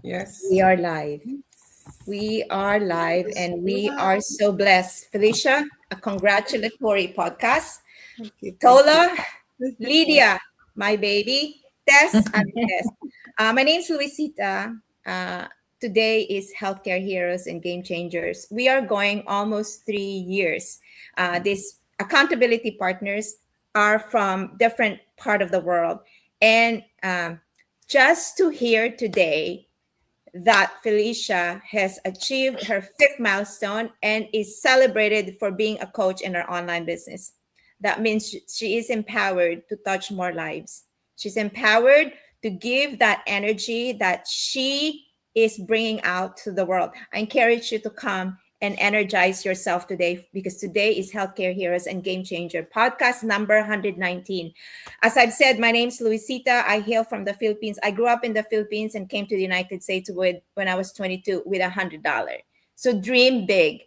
Yes. We are live. We are live and we are so blessed. Felicia, a congratulatory podcast. Thank you. Thank you. Tola, Lydia, my baby, Tess, and Tess. My name's Luisita. Today is Healthcare Heroes and Game Changers. We are going almost 3 years. These accountability partners are from different part of the world. And just to hear today that Felicia has achieved her fifth milestone and is celebrated for being a coach in her online business. That means she is empowered to touch more lives. She's empowered to give that energy that she is bringing out to the world. I encourage you to come and energize yourself today because today is Healthcare Heroes and Game Changer podcast number 119. As I've said, my name's Luisita. I hail from the Philippines. I grew up in the Philippines and came to the United States when I was 22 with $100. So dream big.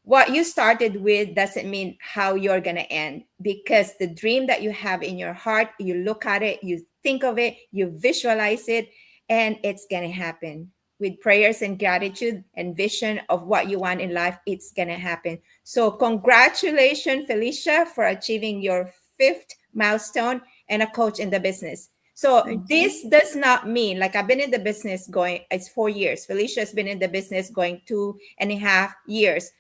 What you started with doesn't mean how you're going to end, because the dream that you have in your heart, you look at it, you think of it, you visualize it, and it's going to happen. With prayers and gratitude and vision of what you want in life, it's going to happen. So congratulations, Felicia, for achieving your fifth milestone and a coach in the business. So Thank you. this does not mean, like, I've been in the business going, it's 4 years. Felicia has been in the business going 2.5 years.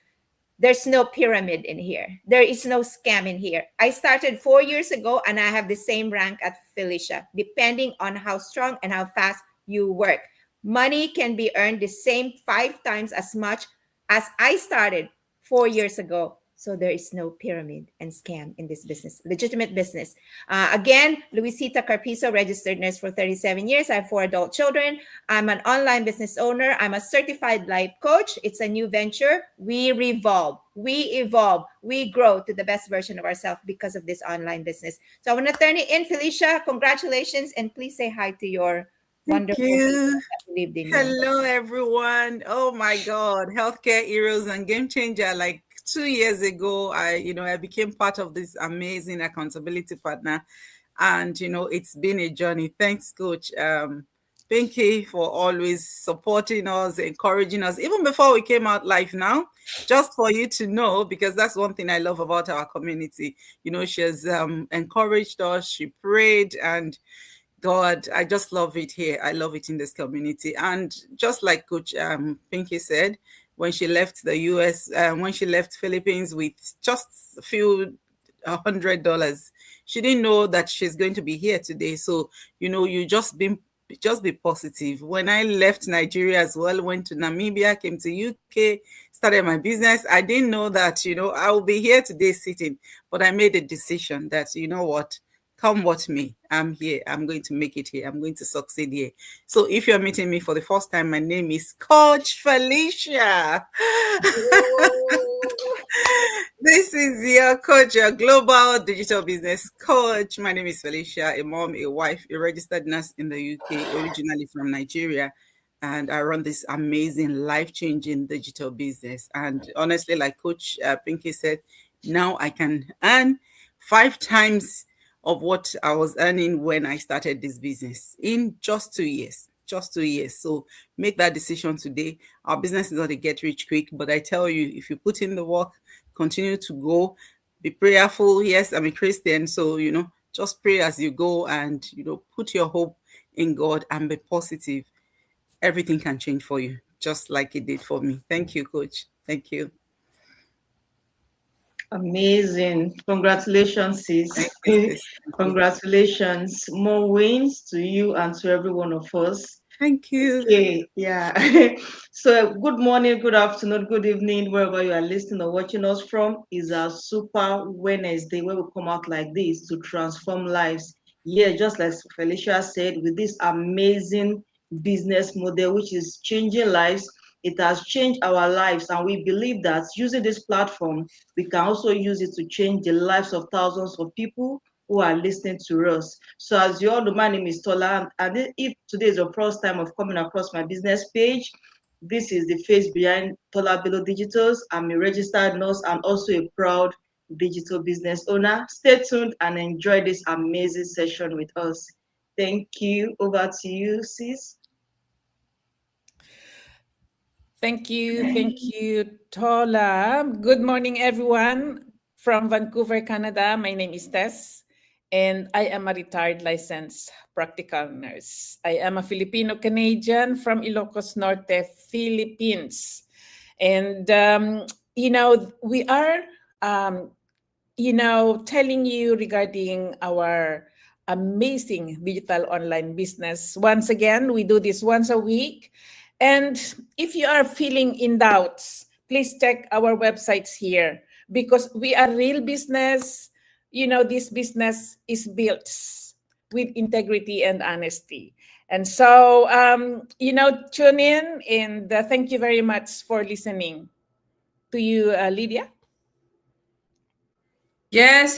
There's no pyramid in here. There is no scam in here. I started 4 years ago and I have the same rank at Felicia, depending on how strong and how fast you work. Money can be earned the same 5 times as much as I started 4 years ago. So there is no pyramid and scam in this business, legitimate business. Again, Luisita Carpizo, registered nurse for 37 years. I have 4 adult children. I'm an online business owner. I'm a certified life coach. It's a new venture. We revolve, we evolve, we grow to the best version of ourselves because of this online business. So I want to turn it in, Felicia. Congratulations. And please say hi to your Thank wonderful people you. that believed in you. Hello, everyone. Oh my God, healthcare heroes and game changer. Like 2 years ago, I became part of this amazing accountability partner, and it's been a journey. Thanks, Coach Pinky, for always supporting us, encouraging us, even before we came out live. Now, just for you to know, because that's one thing I love about our community. She has encouraged us. She prayed, and God, I just love it here. I love it in this community. And just like Coach Pinky said, when she left the US, when she left Philippines with just a few $100, she didn't know that she's going to be here today. So, you just be positive. When I left Nigeria as well, went to Namibia, came to UK, started my business. I didn't know that, I will be here today sitting, but I made a decision that, you know what, come what may, I'm here. I'm going to make it here. I'm going to succeed here. So if you're meeting me for the first time, my name is Coach Felicia. This is your coach, your global digital business coach. My name is Felicia, a mom, a wife, a registered nurse in the UK, originally from Nigeria. And I run this amazing, life changing digital business. And honestly, like Coach Pinky said, now I can earn 5 times of what I was earning when I started this business in just 2 years. Just 2 years. So make that decision today. Our business is not a get rich quick, but I tell you, if you put in the work, continue to go, be prayerful. Yes, I'm a Christian, so just pray as you go, and put your hope in God and be positive. Everything can change for you, just like it did for me. Thank you, Coach. Thank you. Amazing. Congratulations, sis. Thank you, sis. Thank you. Congratulations. More wins to you and to every one of us. Thank you. Okay, yeah. So, good morning, good afternoon, good evening, wherever you are listening or watching us from. Is a super Wednesday where we come out like this to transform lives. Yeah, just like Felicia said, with this amazing business model, which is changing lives. It has changed our lives, and we believe that using this platform, we can also use it to change the lives of thousands of people who are listening to us. So as you all know, my name is Tola, and if today is your first time of coming across my business page, this is the face behind Tola Below Digitals. I'm a registered nurse and also a proud digital business owner. Stay tuned and enjoy this amazing session with us. Thank you. Over to you, sis. Thank you, Tola. Good morning, everyone. From Vancouver, Canada, my name is Tess, and I am a retired licensed practical nurse. I am a Filipino Canadian from Ilocos Norte, Philippines. And, we are um, telling you regarding our amazing digital online business. Once again, we do this once a week. And if you are feeling in doubts, please check our websites here because we are real business. This business is built with integrity and honesty. And so, tune in and thank you very much for listening. To you, Lydia. Yes,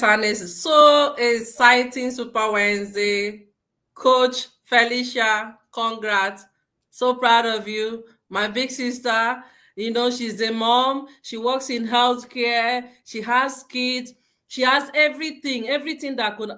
and it's so exciting. Super Wednesday. Coach Felicia, congrats. So proud of you. My big sister, she's a mom. She works in healthcare. She has kids. She has everything that could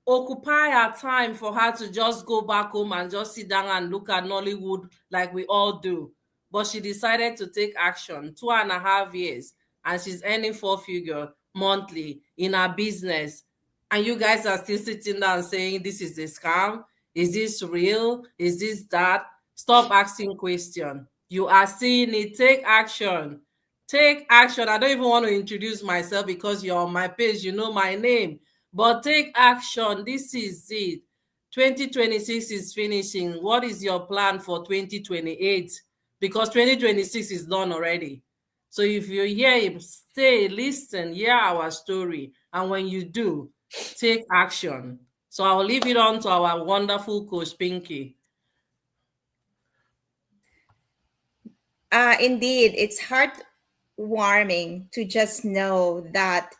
occupy her time for her to just go back home and just sit down and look at Nollywood like we all do. But she decided to take action 2.5 years, and she's earning four-figure monthly in her business. And you guys are still sitting down saying this is a scam. Is this real? Is this that? Stop asking questions. You are seeing it. Take action. Take action. I don't even want to introduce myself because you're on my page. You know my name. But take action. This is it. 2026 is finishing. What is your plan for 2028? Because 2026 is done already. So if you hear him, stay, listen, hear our story. And when you do, take action. So I'll leave it on to our wonderful coach Pinky. Indeed, it's heartwarming to just know that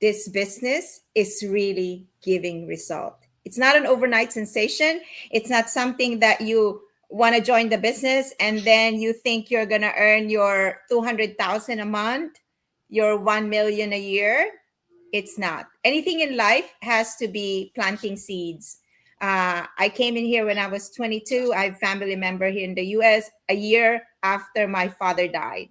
this business is really giving result. It's not an overnight sensation. It's not something that you want to join the business and then you think you're going to earn your 200,000 a month, your 1 million a year. It's not. Anything in life has to be planting seeds. I came in here when I was 22. I have a family member here in the US a year after my father died.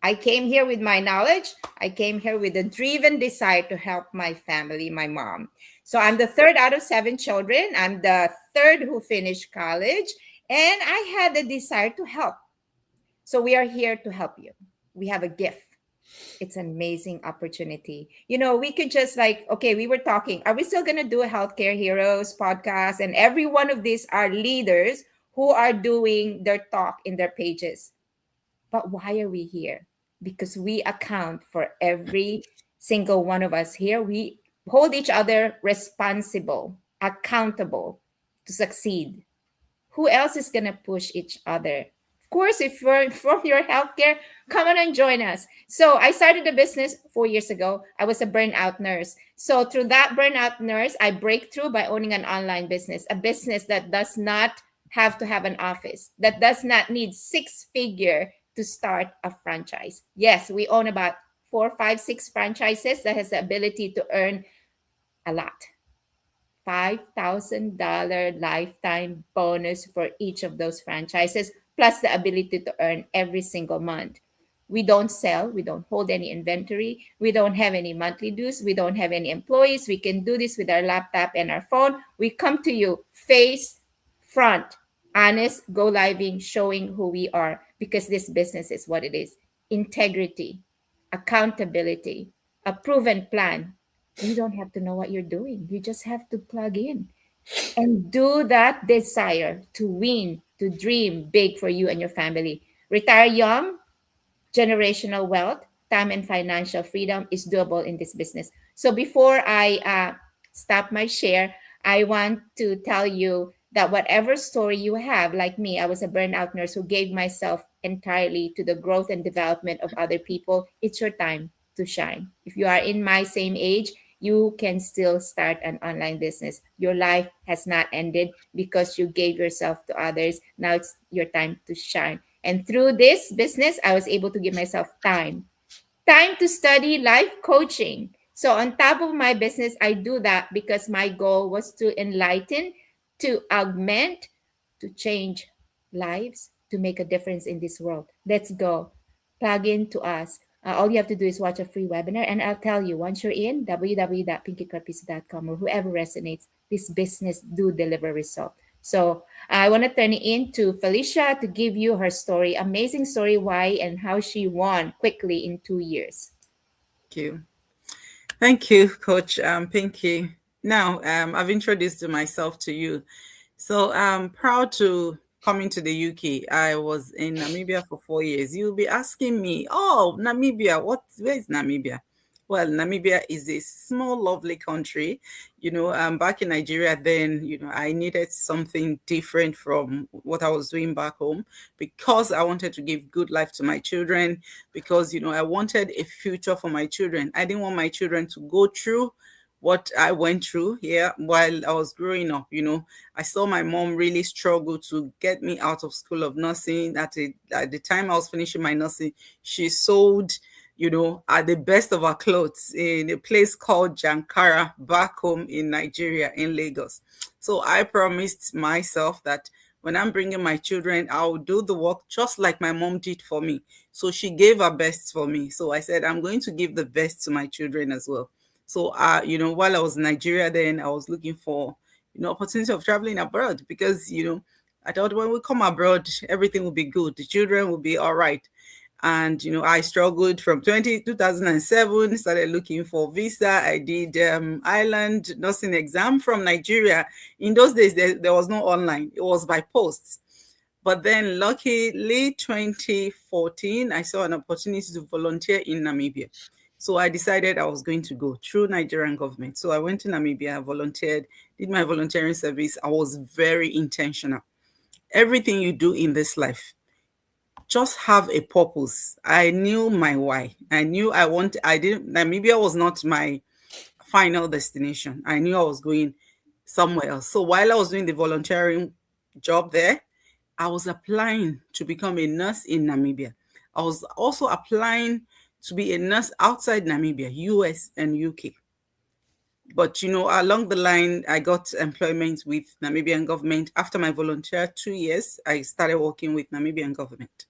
I came here with my knowledge. I came here with a driven desire to help my family, my mom. So I'm the third out of seven children. I'm the third who finished college. And I had the desire to help. So we are here to help you. We have a gift. It's an amazing opportunity. We could just okay, we were talking, are we still going to do a Healthcare Heroes podcast? And every one of these are leaders who are doing their talk in their pages. But why are we here? Because we account for every single one of us here. We hold each other responsible, accountable to succeed. Who else is going to push each other? Of course, if you're from your healthcare, come on and join us. So I started a business 4 years ago. I was a burnout nurse. So through that burnout nurse, I break through by owning an online business, a business that does not have to have an office, that does not need six-figure to start a franchise. Yes, we own about 4, 5, 6 franchises that has the ability to earn a lot. $5,000 lifetime bonus for each of those franchises, plus the ability to earn every single month. We don't sell, we don't hold any inventory, we don't have any monthly dues, we don't have any employees. We can do this with our laptop and our phone. We come to you face front, honest, go living, showing who we are, because this business is what it is: integrity, accountability, a proven plan. You don't have to know what you're doing. You just have to plug in and do that desire to win, to dream big for you and your family. Retire young, generational wealth, time, and financial freedom is doable in this business. So before I stop my share, I want to tell you that whatever story you have, like me, I was a burnout nurse who gave myself entirely to the growth and development of other people. It's your time to shine. If you are in my same age, you can still start an online business. Your life has not ended because you gave yourself to others. Now it's your time to shine. And through this business, I was able to give myself time to study life coaching. So on top of my business, I do that because my goal was to enlighten, to augment, to change lives, to make a difference in this world. Let's go. Plug in to us. All you have to do is watch a free webinar, and I'll tell you, once you're in, www.pinkycarpisa.com, or whoever resonates, this business do deliver result. So I want to turn it into Felicia to give you her story, amazing story, why and how she won quickly in 2 years. Thank you. Thank you, Coach Pinky. Now, I've introduced myself to you. So I'm proud to coming to the UK. I was in Namibia for 4 years. You'll be asking me, oh, Namibia, where is Namibia? Well, Namibia is a small, lovely country. Back in Nigeria, then, I needed something different from what I was doing back home because I wanted to give good life to my children, because, I wanted a future for my children. I didn't want my children to go through what I went through here while I was growing up. I saw my mom really struggle to get me out of school of nursing. At the time I was finishing my nursing, she sold, at the best of her clothes in a place called Jankara back home in Nigeria, in Lagos. So I promised myself that when I'm bringing my children, I'll do the work just like my mom did for me. So she gave her best for me. So I said, I'm going to give the best to my children as well. So, while I was in Nigeria, then I was looking for, opportunity of traveling abroad because, I thought when we come abroad, everything will be good. The children will be all right. And, I struggled from 2007, started looking for visa. I did Ireland nursing exam from Nigeria. In those days, there was no online. It was by post. But then luckily, 2014, I saw an opportunity to volunteer in Namibia. So I decided I was going to go through Nigerian government. So I went to Namibia, volunteered, did my volunteering service. I was very intentional. Everything you do in this life, just have a purpose. I knew my why. Namibia was not my final destination. I knew I was going somewhere else. So while I was doing the volunteering job there, I was applying to become a nurse in Namibia. I was also applying to be a nurse outside Namibia, US and UK. But, along the line, I got employment with Namibian government. After my volunteer 2 years, I started working with Namibian government.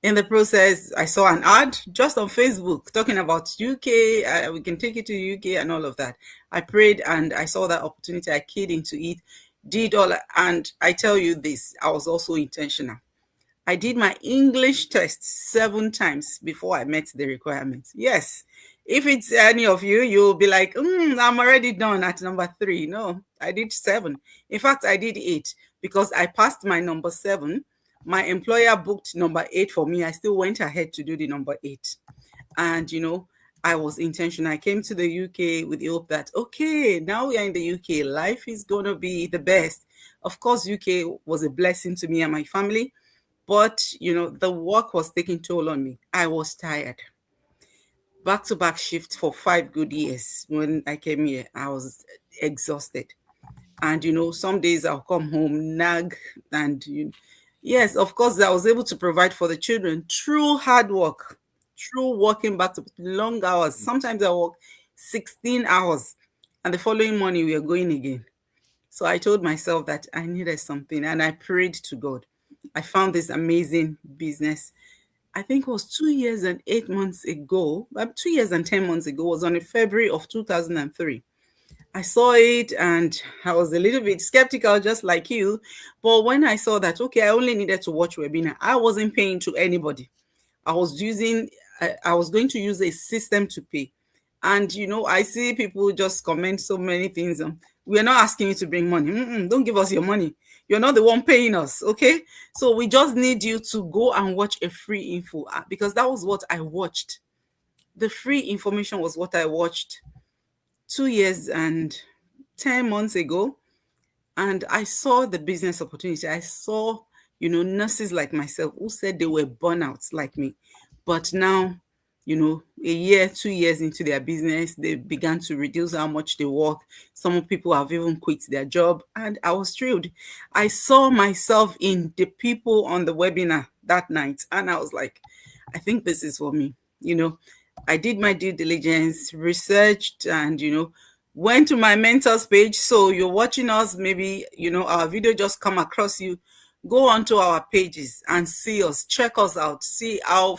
In the process, I saw an ad just on Facebook talking about UK. We can take you to UK and all of that. I prayed and I saw that opportunity. I keyed into it, did all. And I tell you this, I was also intentional. I did my English test 7 times before I met the requirements. Yes, if it's any of you, you'll be like, I'm already done at number 3. No, I did 7. In fact, I did 8 because I passed my number 7. My employer booked number 8 for me. I still went ahead to do the number 8. And, I was intentional. I came to the UK with the hope that, okay, now we are in the UK. Life is going to be the best. Of course, UK was a blessing to me and my family. But, the work was taking toll on me. I was tired. Back-to-back shift for 5 good years. When I came here, I was exhausted. And, some days I'll come home, nag. And, yes, of course, I was able to provide for the children through hard work, through working back to long hours. Sometimes I work 16 hours. And the following morning, we are going again. So I told myself that I needed something. And I prayed to God. I found this amazing business. I think it was 2 years and 8 months ago, 2 years and 10 months ago, was on February of 2003. I saw it and I was a little bit skeptical, just like you. But when I saw that, okay, I only needed to watch webinar, I wasn't paying to anybody. I was going to use a system to pay. And, I see people just comment so many things. We're not asking you to bring money. Don't give us your money. You're not the one paying us, okay? So we just need you to go and watch a free info, because that was what I watched. The free information was what I watched 2 years and 10 months ago. And I saw the business opportunity. I saw, nurses like myself who said they were burnouts like me. But now, a year, 2 years into their business, they began to reduce how much they work. Some people have even quit their job. And I was thrilled. I saw myself in the people on the webinar that night. And I was like, I think this is for me. I did my due diligence, researched, and, went to my mentor's page. So you're watching us, maybe, our video just come across you. Go onto our pages and see us, check us out, see how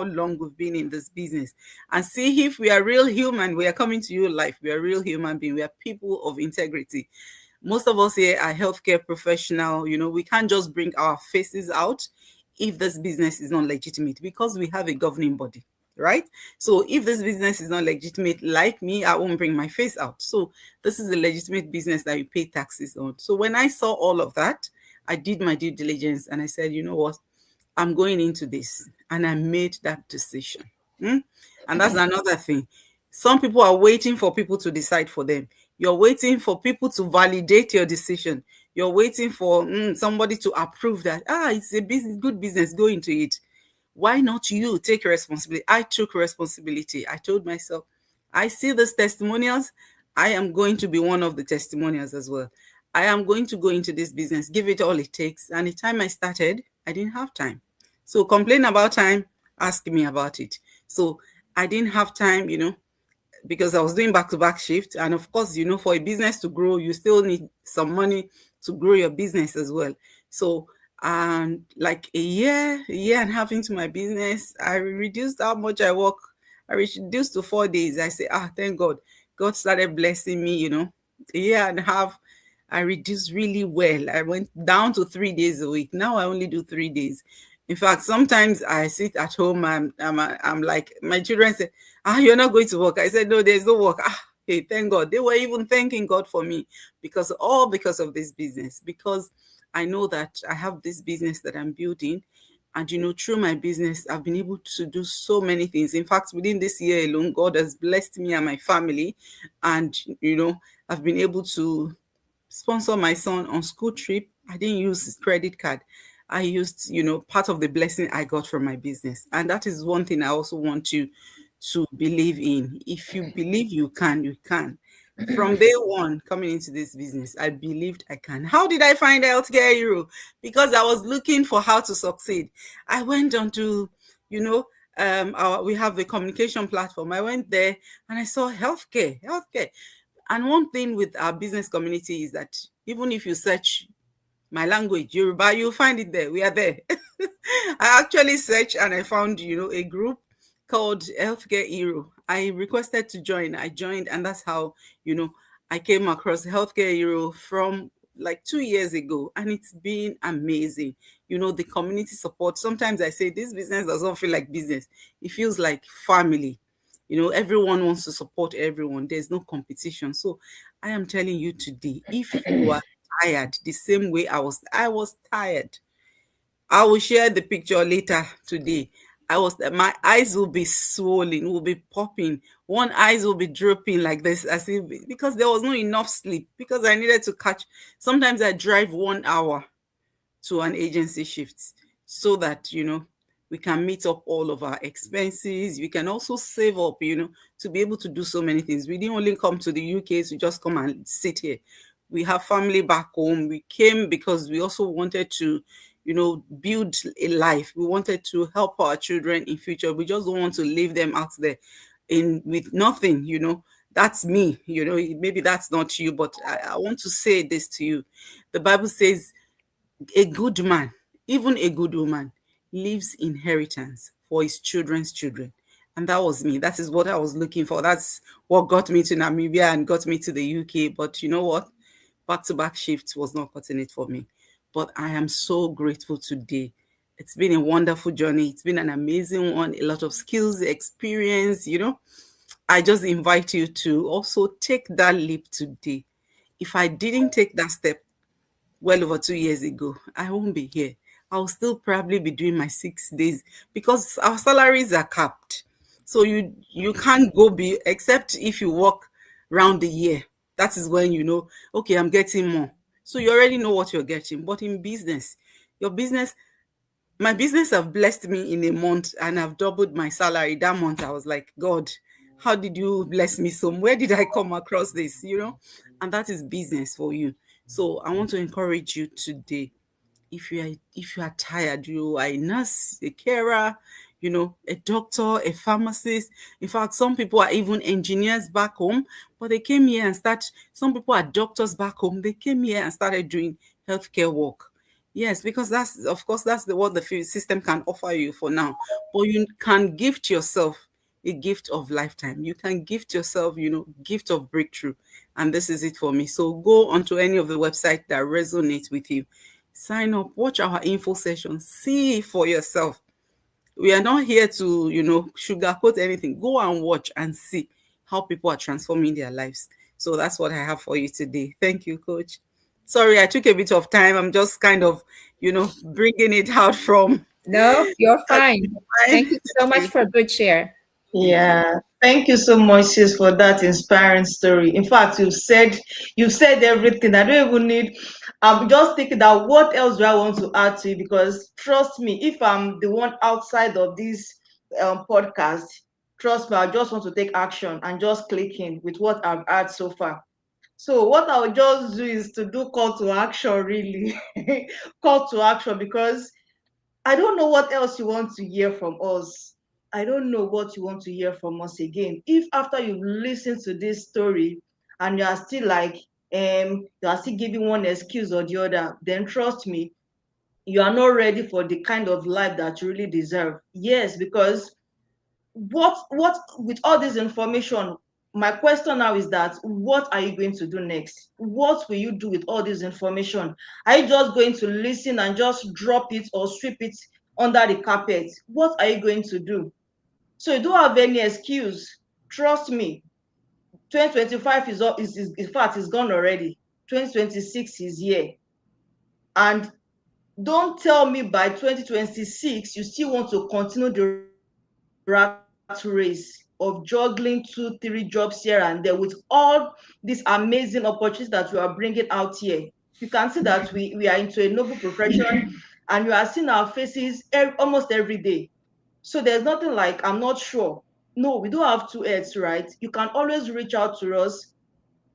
long we've been in this business, and see if we are real human. We are coming to you live. We are real human being. We are people of integrity. Most of us here are healthcare professional. We can't just bring our faces out if this business is not legitimate, because we have a governing body, right? So if this business is not legitimate, like me, I won't bring my face out. So this is a legitimate business that you pay taxes on. So when I saw all of that, I did my due diligence and I said, you know what, I'm going into this, and I made that decision. Hmm? And that's another thing. Some people are waiting for people to decide for them. You're waiting for people to validate your decision. You're waiting for somebody to approve that, it's a business, good business, go into it. Why not you take responsibility? I took responsibility. I told myself, I see these testimonials. I am going to be one of the testimonials as well. I am going to go into this business, give it all it takes. And the time I started, I didn't have time. So complain about time, ask me about it. So I didn't have time, because I was doing back-to-back shift. And of course, for a business to grow, you still need some money to grow your business as well. So, and like a year and a half into my business, I reduced how much I work. I reduced to 4 days. I say, thank God. God started blessing me, a year and a half. I reduced really well. I went down to 3 days a week. Now I only do 3 days. In fact, sometimes I sit at home. I'm like, my children say, you're not going to work. I said, no, there's no work. Hey, thank God. They were even thanking God for me because of this business. Because I know that I have this business that I'm building. And, through my business, I've been able to do so many things. In fact, within this year alone, God has blessed me and my family. And, I've been able to sponsor my son on school trip. I didn't use his credit card. I used, part of the blessing I got from my business. And that is one thing I also want you to believe in. If you believe you can, you can. From day one coming into this business, I believed I can. How did I find Healthcare Hero? Because I was looking for how to succeed. I went on to, we have a communication platform. I went there and I saw healthcare. And one thing with our business community is that even if you search my language, Yoruba, you'll find it there. We are there. I actually searched and I found, a group called Healthcare Hero. I requested to join. I joined, and that's how, I came across Healthcare Hero from like 2 years ago, and it's been amazing. The community support. Sometimes I say this business doesn't feel like business. It feels like family. Everyone wants to support everyone. There's no competition. So I am telling you today, if you are tired the same way I was tired. I will share the picture later today. My eyes will be swollen, will be popping. One eyes will be drooping like this, as if because there was not enough sleep, because I needed to catch. Sometimes I drive 1 hour to an agency shift so that we can meet up all of our expenses. We can also save up to be able to do so many things. We didn't only come to the UK to just come and sit here. We have family back home. We came because we also wanted to build a life. We wanted to help our children in future. We just don't want to leave them out there in with nothing. That's me. Maybe that's not you, but I want to say this to you. The Bible says a good man, even a good woman, leaves inheritance for his children's children. And that was me. That is what I was looking for. That's what got me to Namibia and got me to the UK. But you know what? Back-to-back shifts was not cutting it for me. But I am so grateful today. It's been a wonderful journey. It's been an amazing one. A lot of skills, experience, I just invite you to also take that leap today. If I didn't take that step well over 2 years ago, I won't be here. I'll still probably be doing my 6 days because our salaries are capped. So you can't go except if you work round the year. That is when okay, I'm getting more. So you already know what you're getting. But in business, my business have blessed me in a month and I've doubled my salary. That month I was like, God, how did you bless me so? Where did I come across this? And that is business for you. So I want to encourage you today. If you are tired, you are a nurse, a carer, a doctor, a pharmacist. In fact, some people are even engineers back home, but they came here and some people are doctors back home. They came here and started doing healthcare work. Yes, because that's, of course, that's the what the system can offer you for now. But you can gift yourself a gift of lifetime. You can gift yourself, gift of breakthrough. And this is it for me. So go onto any of the website that resonates with you. Sign up, watch our info session, see for yourself. We are not here to, sugarcoat anything. Go and watch and see how people are transforming their lives. So that's what I have for you today. Thank you, Coach. Sorry, I took a bit of time. I'm just kind of, bringing it out from No, you're that fine. mind. Thank you so Thank much you. for a good share. Thank you. Yeah, thank you so much, sis, for that inspiring story. In fact, you've said everything. I don't even need. I'm just thinking that what else do I want to add to it? Because trust me, if I'm the one outside of this podcast, trust me, I just want to take action and just click in with what I've had so far. So what I'll just do is to do call to action, really. Call to action, because I don't know what else you want to hear from us. I don't know what you want to hear from us again. If after you've listened to this story and you are still like, you are still giving one excuse or the other, then trust me, you are not ready for the kind of life that you really deserve. Yes, because what with all this information, my question now is that what are you going to do next? What will you do with all this information? Are you just going to listen and just drop it or sweep it under the carpet? What are you going to do? So you don't have any excuse. Trust me, 2025 is in fact is gone already. 2026 is here. And don't tell me by 2026 you still want to continue the rat race of juggling 2 3 jobs here and there with all these amazing opportunities that we are bringing out here. You can see that we are into a noble profession and you are seeing our faces almost every day. So there's nothing like I'm not sure. No, we don't have 2 heads, right? You can always reach out to us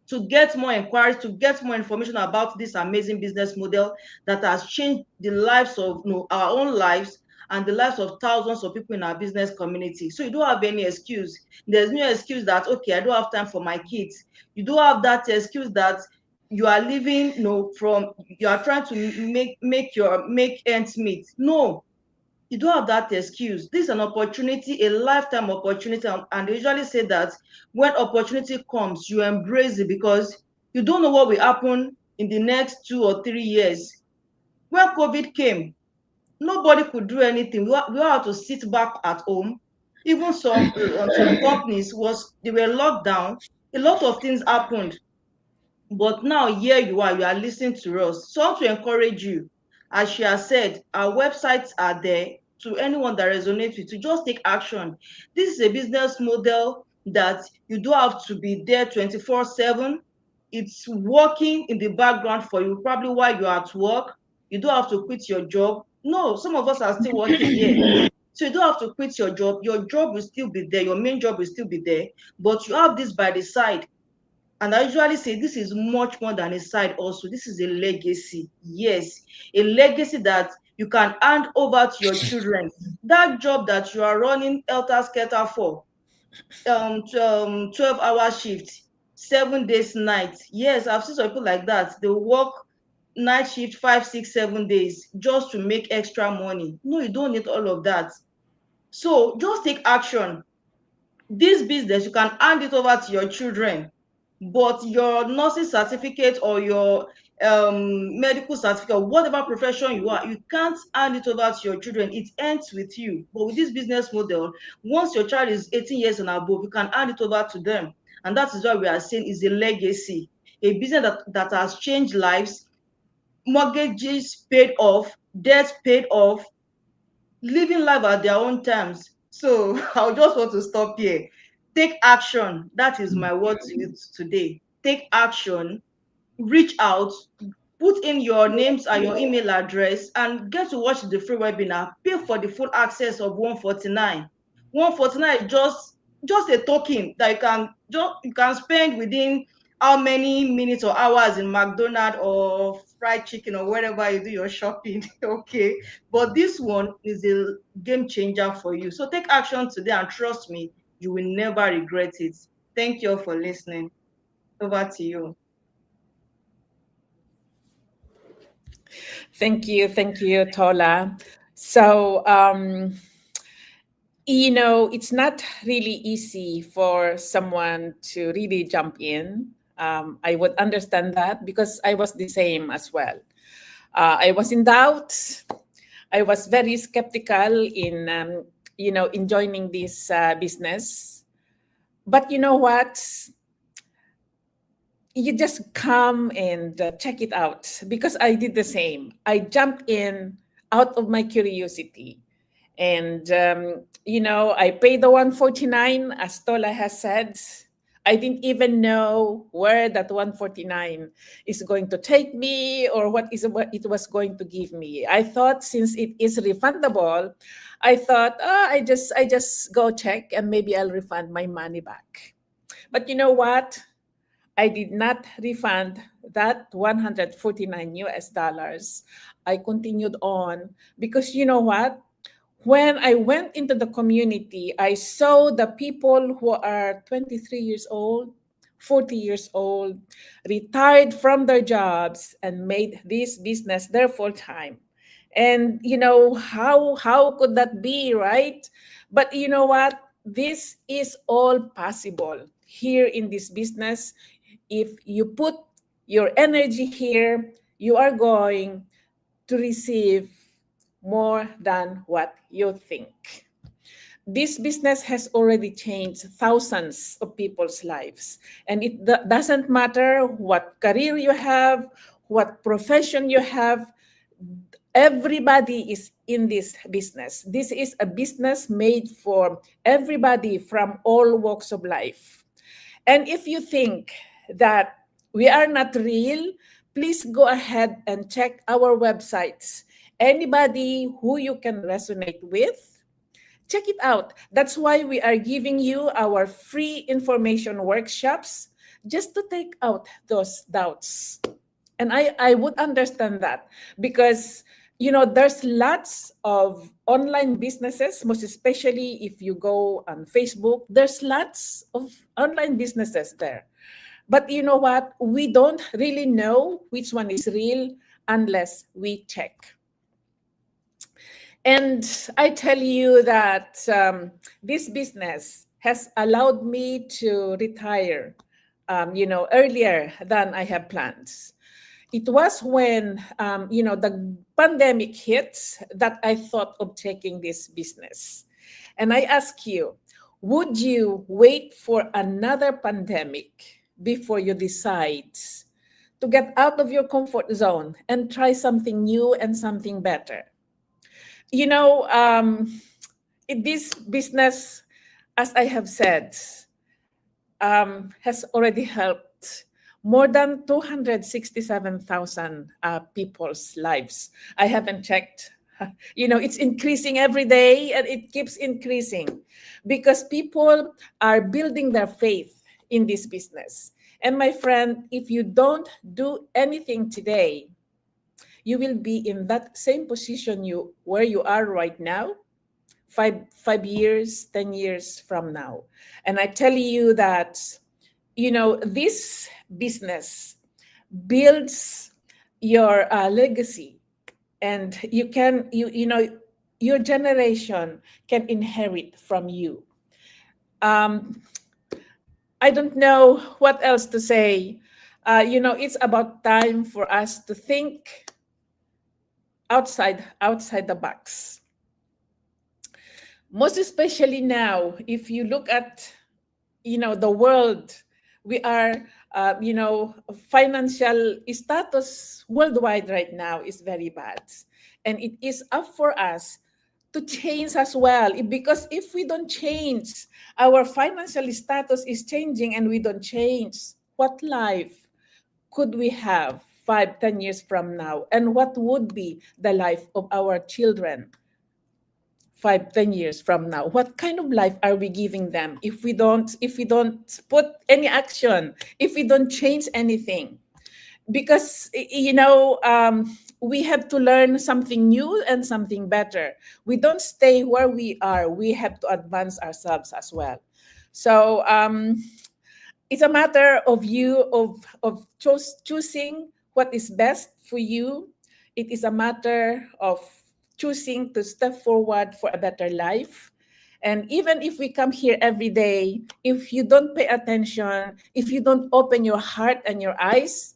to get more inquiries, to get more information about this amazing business model that has changed the lives of, our own lives and the lives of thousands of people in our business community. So you don't have any excuse. There's no excuse that, okay, I don't have time for my kids. You don't have that excuse that you are living, from, you are trying to make ends meet. No, you don't have that excuse. This is an opportunity, a lifetime opportunity. And they usually say that when opportunity comes, you embrace it, because you don't know what will happen in the next 2 or 3 years. When COVID came, nobody could do anything. We all had to sit back at home. Even some companies they were locked down. A lot of things happened. But now here you are listening to us. So I want to encourage you, as she has said, our websites are there to anyone that resonates with, to just take action. This is a business model that you don't have to be there 24/7. It's working in the background for you, probably while you're at work. You don't have to quit your job. No, some of us are still working here. So you don't have to quit your job. Your job will still be there. Your main job will still be there. But you have this by the side. And I usually say this is much more than a side also. This is a legacy. Yes, a legacy that you can hand over to your children. That job that you are running helter skelter for, 12-hour shift, 7 days night. Yes, I've seen some people like that. They work night shift 5 6 7 days just to make extra money. No, you don't need all of that. So just take action. This business, you can hand it over to your children, but your nursing certificate or your medical certificate, whatever profession you are, you can't hand it over to your children. It ends with you. But with this business model, once your child is 18 years and above, you can hand it over to them. And that is what we are saying is a legacy, a business that has changed lives, mortgages paid off, debts paid off, living life at their own terms. So I just want to stop here. Take action. That is my word to you today. Take action, reach out, put in your names and your email address, and get to watch the free webinar. Pay for the full access of 149. 149 is just a token that you can spend within how many minutes or hours in McDonald's or fried chicken or wherever you do your shopping. Okay, but this one is a game changer for you. So take action today, and trust me, you will never regret it. Thank you all for listening. Over to you. Thank you, Tola. So, it's not really easy for someone to really jump in. I would understand that because I was the same as well. I was in doubt. I was very skeptical in joining this business. But you know what? You just come and check it out because I did the same. I jumped in out of my curiosity. And I paid the 149 as Tola has said. I didn't even know where that 149 is going to take me or what it was going to give me. I thought since it is refundable, I thought, I just go check and maybe I'll refund my money back. But you know what? I did not refund that 149 US dollars. I continued on because you know what? When I went into the community, I saw the people who are 23 years old, 40 years old, retired from their jobs and made this business their full time. And how could that be, right? But you know what? This is all possible here in this business. If you put your energy here, you are going to receive more than what you think. This business has already changed thousands of people's lives. And it doesn't matter what career you have, what profession you have, everybody is in this business. This is a business made for everybody from all walks of life. And if you think that we are not real, please go ahead and check our websites. Anybody who you can resonate with, check it out. That's why we are giving you our free information workshops just to take out those doubts. And I would understand that because there's lots of online businesses, most especially if you go on Facebook, there's lots of online businesses there. But you know what? We don't really know which one is real unless we check. And I tell you that this business has allowed me to retire, earlier than I have planned. It was when, the pandemic hit that I thought of taking this business. And I ask you, would you wait for another pandemic before you decide to get out of your comfort zone and try something new and something better? You know, in this business, as I have said, has already helped more than 267,000 people's lives. I haven't checked. It's increasing every day and it keeps increasing because people are building their faith in this business. And my friend, if you don't do anything today, you will be in that same position where you are right now, five years, 10 years from now. And I tell you that, this business builds your legacy, and your generation can inherit from you. I don't know what else to say. It's about time for us to think outside the box. Most especially now, if you look at the world, we are financial status worldwide right now is very bad, and it is up for us to change as well. Because if we don't change, our financial status is changing, and we don't change, what life could we have 5, 10 years from now? And what would be the life of our children 5, 10 years from now? What kind of life are we giving them if we don't put any action, if we don't change anything? Because we have to learn something new and something better. We don't stay where we are. We have to advance ourselves as well. So it's a matter of you of choosing what is best for you. It is a matter of choosing to step forward for a better life. And even if we come here every day, if you don't pay attention, if you don't open your heart and your eyes,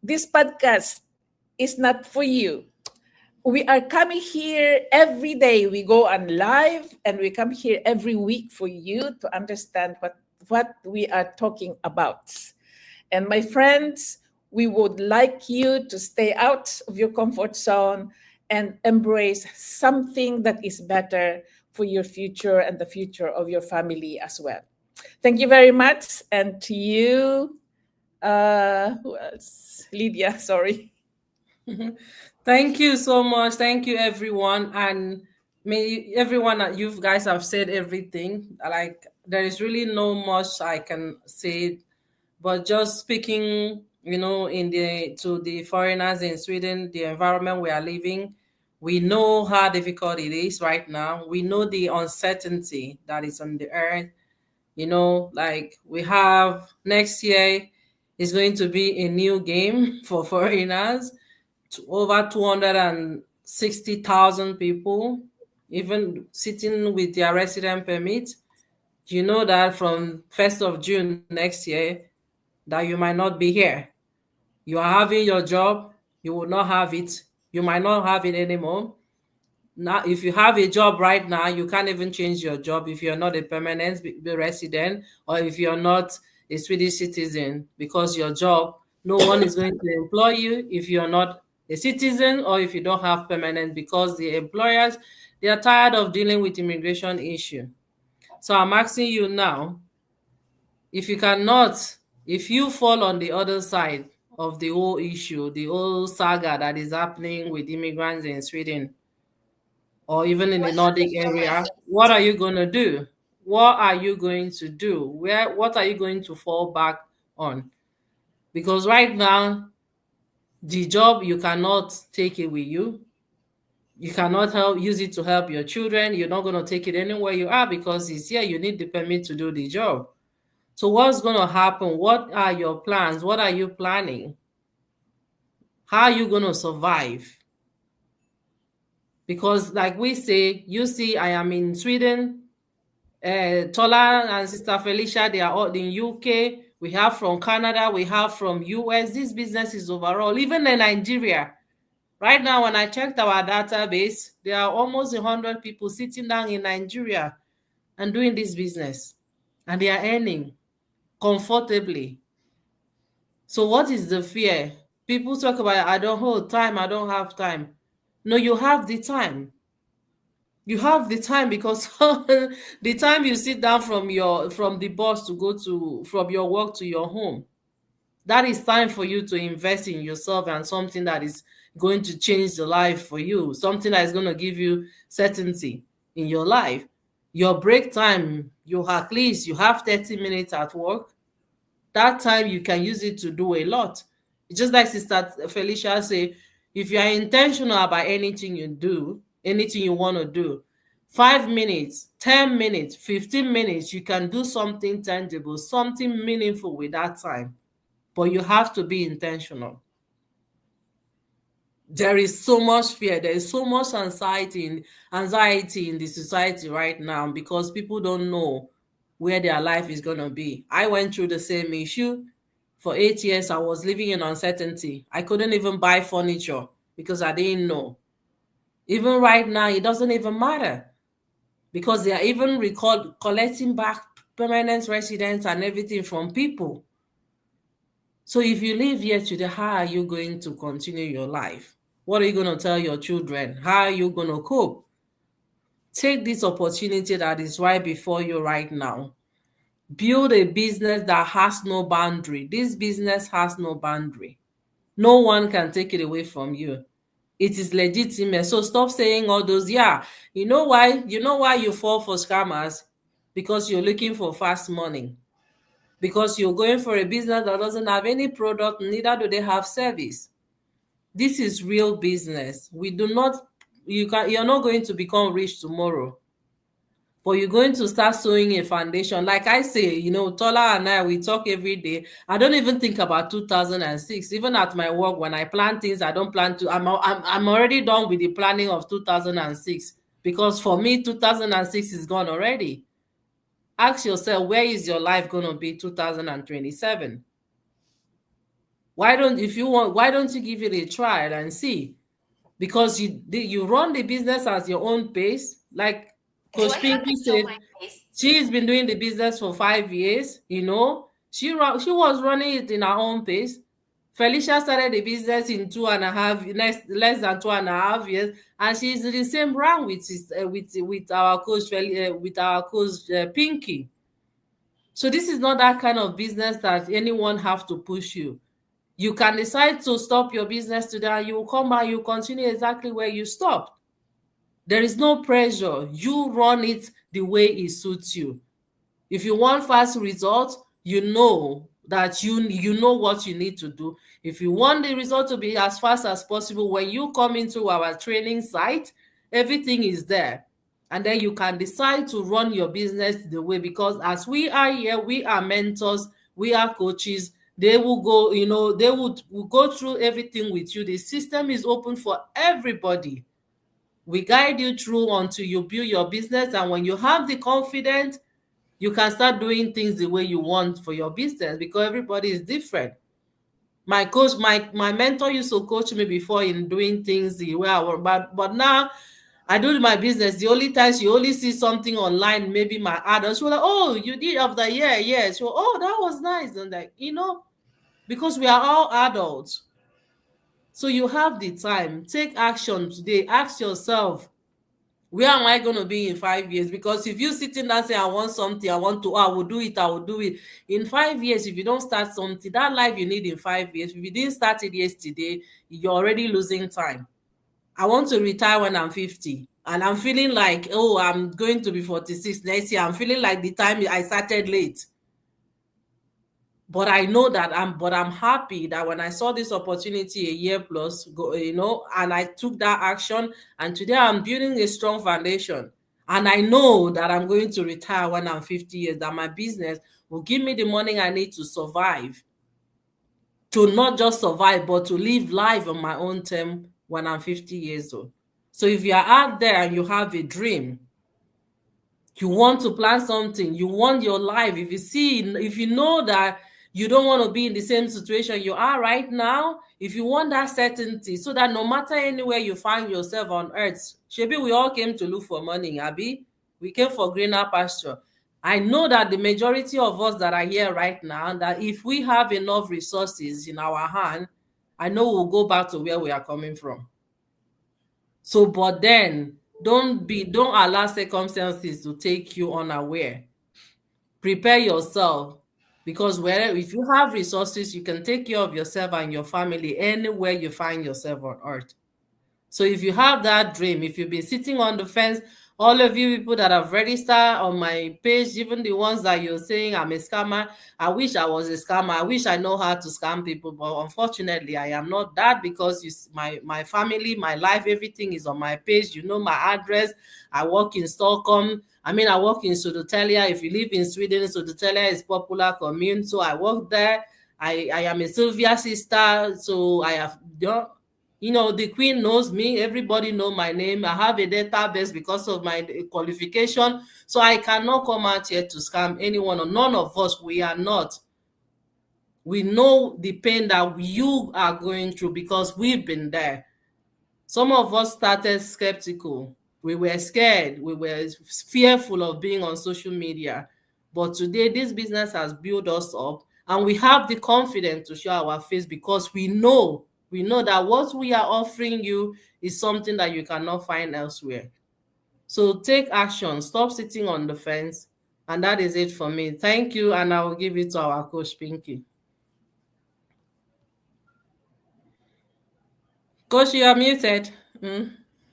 this podcast is not for you. We are coming here every day. We go on live and we come here every week for you to understand what we are talking about. And my friends, we would like you to stay out of your comfort zone and embrace something that is better for your future and the future of your family as well. Thank you very much. And to you, who else? Lydia, sorry. Thank you so much. Thank you, everyone. And may everyone that you guys have said everything. Like, there is really no much I can say, but just speaking, in the to the foreigners in Sweden, the environment we are living, we know how difficult it is right now. We know the uncertainty that is on the earth. Like, we have next year is going to be a new game for foreigners, to over 260,000 people, even sitting with their resident permit. You know that from 1st of June next year, that you might not be here. You are having your job, you will not have it. You might not have it anymore. Now, if you have a job right now, you can't even change your job if you're not a permanent resident, or if you're not a Swedish citizen, because your job, no one is going to employ you if you're not a citizen or if you don't have permanent, because the employers, they are tired of dealing with immigration issue. So I'm asking you now, if you cannot, if you fall on the other side of the whole issue, the whole saga that is happening with immigrants in Sweden, or even in the What Nordic happens to area, myself? what are you going to do? What are you going to do? What are you going to fall back on? Because right now, the job, you cannot take it with you. You cannot use it to help your children. You're not going to take it anywhere you are, because it's here. You need the permit to do the job. So what's going to happen? What are your plans? What are you planning? How are you going to survive? Because like we say, you see, I am in Sweden. Tola and Sister Felicia, they are all in UK. We have from Canada. We have from US. This business is overall, even in Nigeria. Right now, when I checked our database, there are almost 100 people sitting down in Nigeria and doing this business. And they are earning comfortably. So what is the fear? People talk about, I don't hold time, I don't have time. No, you have the time. You have the time, because the time you sit down from the bus to go to from your work to your home, that is time for you to invest in yourself and something that is going to change the life for you, something that is going to give you certainty in your life. Your break time, you have 30 minutes at work. That time you can use it to do a lot. It's just like Sister Felicia say, if you are intentional about anything you do, anything you want to do, 5 minutes, 10 minutes, 15 minutes, you can do something tangible, something meaningful with that time. But you have to be intentional. There is so much fear, there is so much anxiety in the society right now, because people don't know where their life is going to be. I went through the same issue. For 8 years, I was living in uncertainty. I couldn't even buy furniture because I didn't know. Even right now, it doesn't even matter, because they are even collecting back permanent residents and everything from people. So if you live here today, how are you going to continue your life? What are you going to tell your children? How are you going to cope? Take this opportunity that is right before you right now. Build a business that has no boundary. This business has no boundary. No one can take it away from you. It is legitimate. So stop saying all those, yeah, you know why? You know why you fall for scammers? Because you're looking for fast money. Because you're going for a business that doesn't have any product, neither do they have service. This is real business. You're not going to become rich tomorrow. but you're going to start sowing a foundation. Like I say, Tola and I, we talk every day. I don't even think about 2006. Even at my work, when I plan things, I don't plan to. I'm already done with the planning of 2006, because for me, 2006 is gone already. Ask yourself, where is your life going to be 2027? Why don't you give it a try and see? Because you run the business at your own pace. Like Coach Pinky said, she's been doing the business for 5 years. She was running it in her own pace. Felicia started the business in 2.5, less than 2.5 years, and she's in the same rank with our coach Pinky. So this is not that kind of business that anyone have to push you. You can decide to stop your business today, and you will come back, you continue exactly where you stopped. There is no pressure. You run it the way it suits you. If you want fast results, you know that you know what you need to do. If you want the result to be as fast as possible, when you come into our training site, everything is there. And then you can decide to run your business the way, because as we are here, we are mentors, we are coaches. They will go, they will go through everything with you. The system is open for everybody. We guide you through until you build your business. And when you have the confidence, you can start doing things the way you want for your business, because everybody is different. My coach, my mentor used to coach me before in doing things the way I want, but now I do my business. The only times you only see something online, maybe my adults were like, "Oh, you did of the year, yes." So, "Oh, that was nice," and like, because we are all adults. So you have the time. Take action today. Ask yourself, where am I going to be in 5 years? Because if you sitting down saying, I want something, I will do it, I will do it. In 5 years, if you don't start something, that life you need in 5 years, if you didn't start it yesterday, you're already losing time. I want to retire when I'm 50. And I'm feeling like, oh, I'm going to be 46 next year. I'm feeling like the time I started late. But I know that I'm happy that when I saw this opportunity a year plus go, and I took that action, and today I'm building a strong foundation. And I know that I'm going to retire when I'm 50 years, that my business will give me the money I need to survive. To not just survive, but to live life on my own term when I'm 50 years old. So if you are out there and you have a dream, you want to plan something, you want your life, if you know that you don't want to be in the same situation you are right now, if you want that certainty, so that no matter anywhere you find yourself on earth, maybe we all came to look for money, Abby, we came for greener pasture. I know that the majority of us that are here right now, that if we have enough resources in our hand, I know we'll go back to where we are coming from. So, but then don't allow circumstances to take you unaware. Prepare yourself, because if you have resources, you can take care of yourself and your family anywhere you find yourself on earth. So if you have that dream, if you've been sitting on the fence, all of you people that have registered on my page, even the ones that you're saying I'm a scammer, I wish I was a scammer. I wish I know how to scam people, but unfortunately, I am not that, because my family, my life, everything is on my page. You know my address. I work in Stockholm. I work in Södertälje. If you live in Sweden, Södertälje is popular commune, so I work there. I am a Sylvia sister, so I have done. The Queen knows me. Everybody know my name. I have a database because of my qualification. So I cannot come out here to scam anyone, or none of us. We are not. We know the pain that you are going through, because we've been there. Some of us started skeptical. We were scared. We were fearful of being on social media. But today, this business has built us up, and we have the confidence to show our face, because we know that what we are offering you is something that you cannot find elsewhere. So take action. Stop sitting on the fence. And that is it for me. Thank you. And I will give it to our coach, Pinky. Coach, you are muted.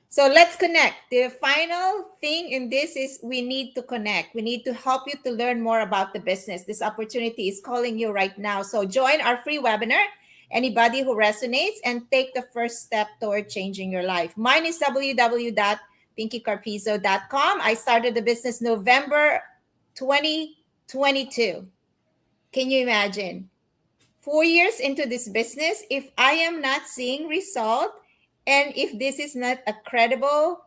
So let's connect. The final thing in this is we need to connect. We need to help you to learn more about the business. This opportunity is calling you right now. So join our free webinar, anybody who resonates, and take the first step toward changing your life. Mine is www.thesalescoach.com. pinkycarpizo.com. I started the business November 2022. Can you imagine? 4 years into this business, if I am not seeing result, and if this is not a credible,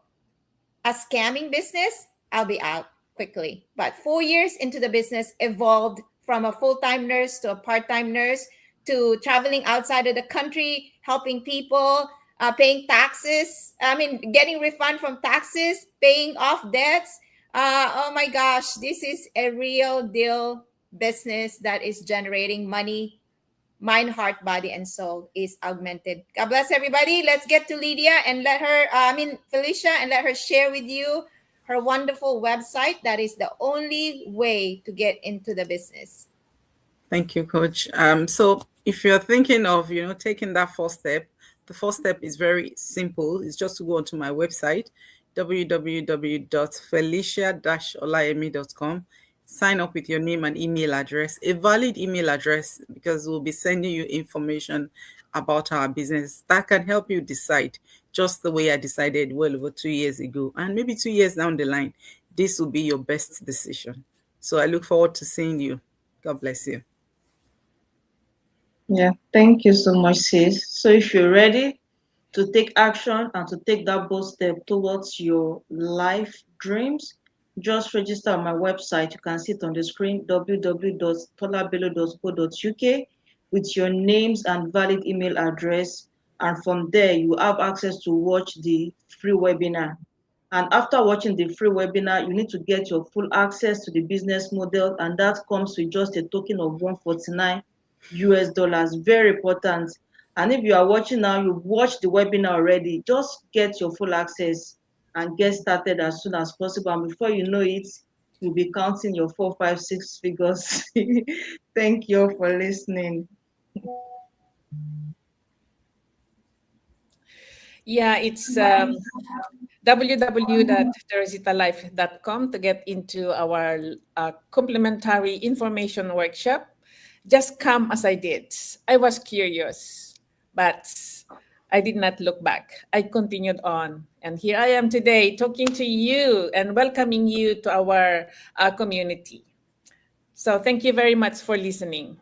a scamming business, I'll be out quickly. But 4 years into the business, evolved from a full-time nurse to a part-time nurse to traveling outside of the country, helping people, paying taxes. I mean, getting refund from taxes, paying off debts. Oh my gosh, this is a real deal business that is generating money. Mind, heart, body, and soul is augmented. God bless everybody. Let's get to Lydia and let her, Felicia, and let her share with you her wonderful website. That is the only way to get into the business. Thank you, Coach. So if you're thinking of, taking that first step, the first step is very simple. It's just to go onto my website, www.felicia-olayemi.com. Sign up with your name and email address, a valid email address, because we'll be sending you information about our business that can help you decide, just the way I decided well over 2 years ago, and maybe 2 years down the line, this will be your best decision. So I look forward to seeing you. God bless you. Yeah, thank you so much, sis. So if you're ready to take action and to take that bold step towards your life dreams, just register on my website. You can see it on the screen, www.tolabelo.co.uk, with your names and valid email address. And from there, you have access to watch the free webinar. And after watching the free webinar, you need to get your full access to the business model, and that comes with just a token of 149 US dollars. Very important. And if you are watching now, you've watched the webinar already, just get your full access and get started as soon as possible. And before you know it, you'll be counting your 4, 5, 6 figures. Thank you for listening. Yeah, it's www.teresitalife.com to get into our complimentary information workshop. Just come as I did. I was curious, but I did not look back. I continued on. And here I am today talking to you and welcoming you to our community. So thank you very much for listening.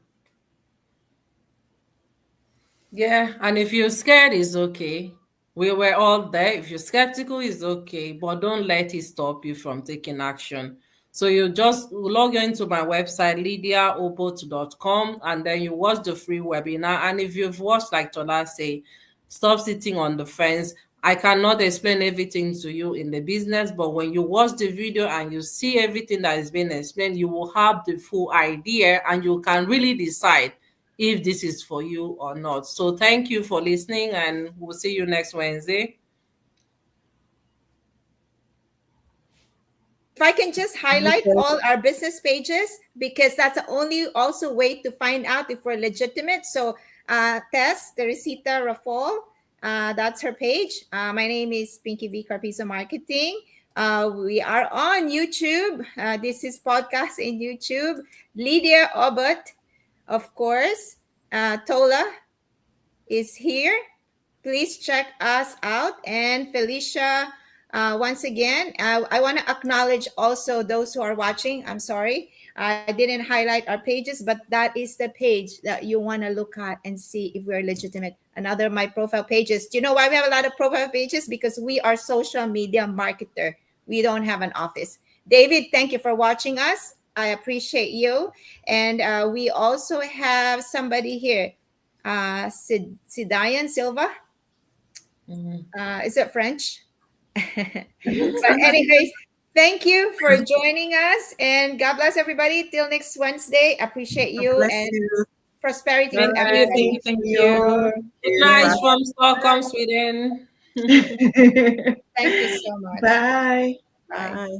Yeah, and if you're scared, it's okay. We were all there. If you're skeptical, it's okay, but don't let it stop you from taking action. So you just log into my website, lydiaobot.com, and then you watch the free webinar. And if you've watched, like Tola say, stop sitting on the fence. I cannot explain everything to you in the business, but when you watch the video and you see everything that is being explained, you will have the full idea and you can really decide if this is for you or not. So thank you for listening, and we'll see you next Wednesday. If I can just highlight all our business pages, because that's the only also way to find out if we're legitimate. So Teresita Rafal, that's her page. My name is Pinky V. Carpizo Marketing. We are on YouTube. This is podcast in YouTube. Lydia Obot, of course. Tola is here. Please check us out. And Felicia, once again, I want to acknowledge also those who are watching. I'm sorry, I didn't highlight our pages, but that is the page that you want to look at and see if we're legitimate. Another of my profile pages. Do you know why we have a lot of profile pages? Because we are social media marketer. We don't have an office. David, thank you for watching us. I appreciate you. And we also have somebody here, Sidayan Silva. Is it French? But anyways, thank you for joining us, and God bless everybody. Till next Wednesday. Appreciate you and prosperity with everybody. Thank you. Good night from Stockholm, Sweden. Thank you so much. Bye. Bye.